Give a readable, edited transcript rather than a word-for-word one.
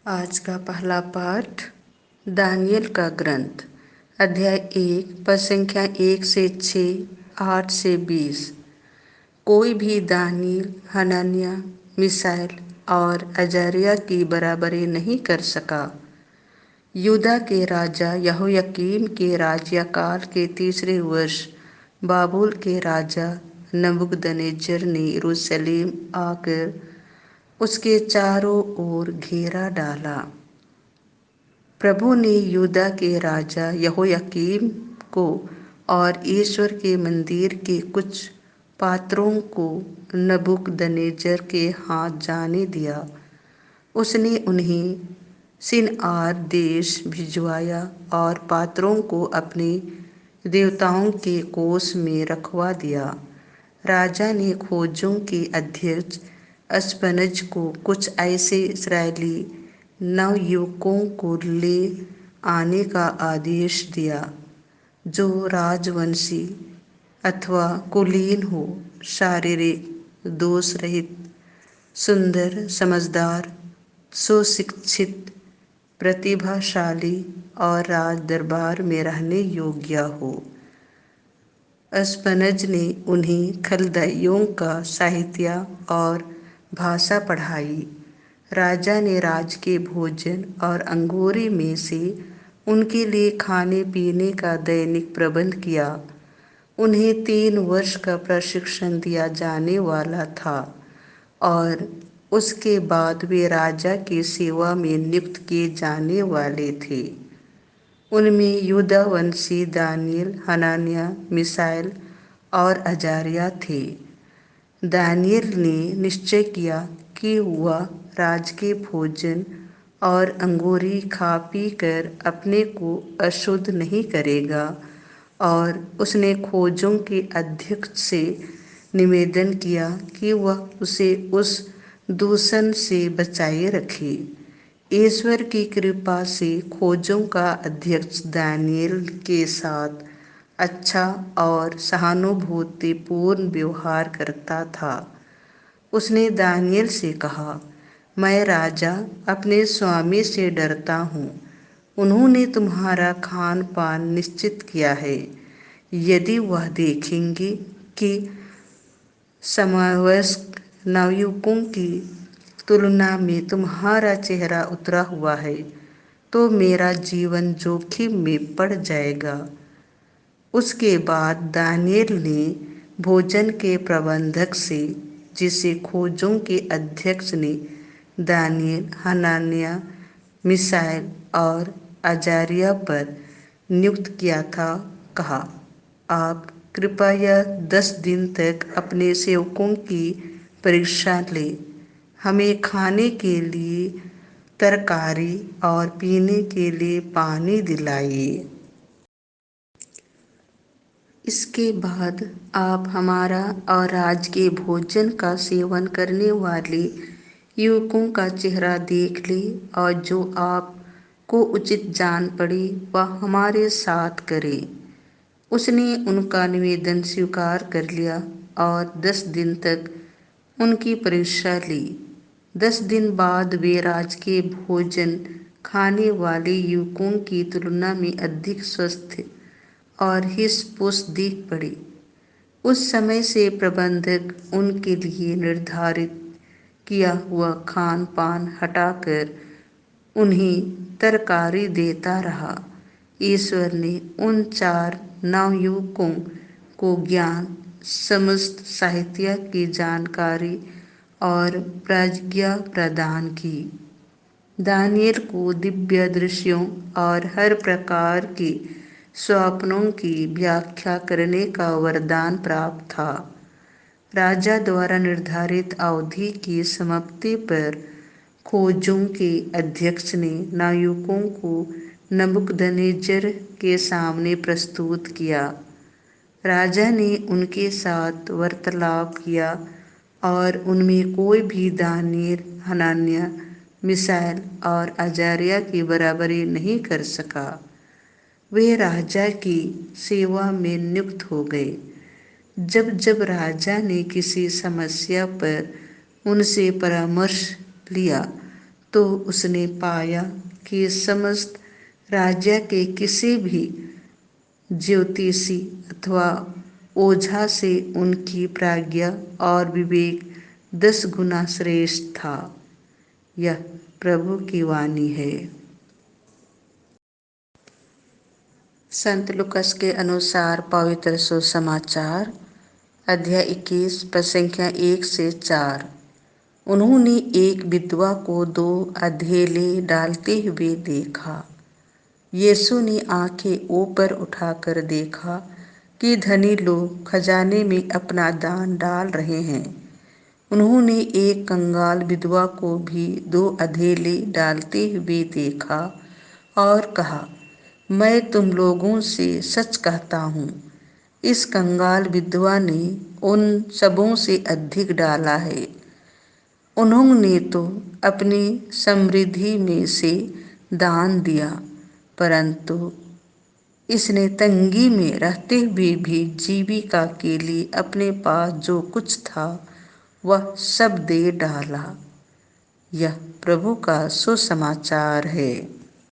आज का पहला पाठ दानियल का ग्रंथ अध्याय 1 पद संख्या 1 से 6, 8 से 20। कोई भी दानियल, हनन्याह, मिसाएल और अजर्याह की बराबरी नहीं कर सका। यूदा के राजा यहोयाकीम के राज्यकाल के तीसरे वर्ष बाबुल के राजा नबूकदनेस्सर ने यरूशलेम आकर उसके चारों ओर घेरा डाला। प्रभु ने यूदा के राजा यहोयाकीम को और ईश्वर के मंदिर के कुछ पात्रों को नबूकदनेस्सर के हाथ जाने दिया। उसने उन्हें शिनआर देश भिजवाया और पात्रों को अपने देवताओं के कोष में रखवा दिया। राजा ने खोजों के अध्यक्ष अस्पनज को कुछ ऐसे इस्राएली नवयुवकों को ले आने का आदेश दिया जो राजवंशी अथवा कुलीन हो, शारीरिक दोष रहित, सुंदर, समझदार, सुशिक्षित, प्रतिभाशाली और राज दरबार में रहने योग्य हो। अस्पनज ने उन्हें खलदइयों का साहित्य और भाषा पढ़ाई। राजा ने राज के भोजन और अंगूरी में से उनके लिए खाने पीने का दैनिक प्रबंध किया। उन्हें 3 वर्ष का प्रशिक्षण दिया जाने वाला था और उसके बाद वे राजा की सेवा में नियुक्त किए जाने वाले थे। उनमें यूदा वंशी दानियल, हनन्याह, मिसाएल और अजर्याह थे। दानियल ने निश्चय किया कि वह राज के भोजन और अंगूरी खा पी कर अपने को अशुद्ध नहीं करेगा, और उसने खोजों के अध्यक्ष से निवेदन किया कि वह उसे उस दूषण से बचाए रखे। ईश्वर की कृपा से खोजों का अध्यक्ष दानियल के साथ अच्छा और सहानुभूतिपूर्ण व्यवहार करता था। उसने दानियल से कहा, मैं राजा अपने स्वामी से डरता हूँ। उन्होंने तुम्हारा खान पान निश्चित किया है। यदि वह देखेंगे कि समवयस्क नवयुवकों की तुलना में तुम्हारा चेहरा उतरा हुआ है, तो मेरा जीवन जोखिम में पड़ जाएगा। उसके बाद दानियल ने भोजन के प्रबंधक से, जिसे खोजों के अध्यक्ष ने दानियल, हनन्याह, मिसाएल और अजर्याह पर नियुक्त किया था, कहा, आप कृपया 10 दिन तक अपने सेवकों की परीक्षा लें। हमें खाने के लिए तरकारी और पीने के लिए पानी दिलाइए। इसके बाद आप हमारा और राज के भोजन का सेवन करने वाले युवकों का चेहरा देख ले, और जो आपको उचित जान पड़े वह हमारे साथ करें। उसने उनका निवेदन स्वीकार कर लिया और 10 दिन तक उनकी परीक्षा ली। 10 दिन बाद वे राज के भोजन खाने वाले युवकों की तुलना में अधिक स्वस्थ और हिस-पुस दिख पड़े। उस समय से प्रबंधक उनके लिए निर्धारित किया हुआ खान पान हटाकर उन्हें तरकारी देता रहा। ईश्वर ने उन 4 नवयुवकों को ज्ञान, समस्त साहित्य की जानकारी और प्रज्ञा प्रदान की। दानियल को दिव्य दृश्यों और हर प्रकार के स्वप्नों की व्याख्या करने का वरदान प्राप्त था। राजा द्वारा निर्धारित अवधि की समाप्ति पर खोजों के अध्यक्ष ने नवयुवकों को नबूकदनेस्सर के सामने प्रस्तुत किया। राजा ने उनके साथ वार्तालाप किया और उनमें कोई भी दानियल, हनन्याह, मिसाएल और अजर्याह की बराबरी नहीं कर सका। वे राजा की सेवा में नियुक्त हो गए। जब जब राजा ने किसी समस्या पर उनसे परामर्श लिया तो उसने पाया कि समस्त राज्य के किसी भी ज्योतिषी अथवा ओझा से उनकी प्रज्ञा और विवेक 10 गुना श्रेष्ठ था। यह प्रभु की वाणी है। संत लुकस के अनुसार पवित्र सुसमाचार अध्याय 21 पद संख्या 1 से 4। उन्होंने एक विधवा को 2 अधेले डालते हुए देखा। यीशु ने आंखें ऊपर उठाकर देखा कि धनी लोग खजाने में अपना दान डाल रहे हैं। उन्होंने एक कंगाल विधवा को भी 2 अधेले डालते हुए देखा और कहा, मैं तुम लोगों से सच कहता हूँ, इस कंगाल विधवा ने उन सबों से अधिक डाला है। उन्होंने तो अपनी समृद्धि में से दान दिया, परंतु इसने तंगी में रहते हुए भी जीविका के लिए अपने पास जो कुछ था वह सब दे डाला। यह प्रभु का सुसमाचार है।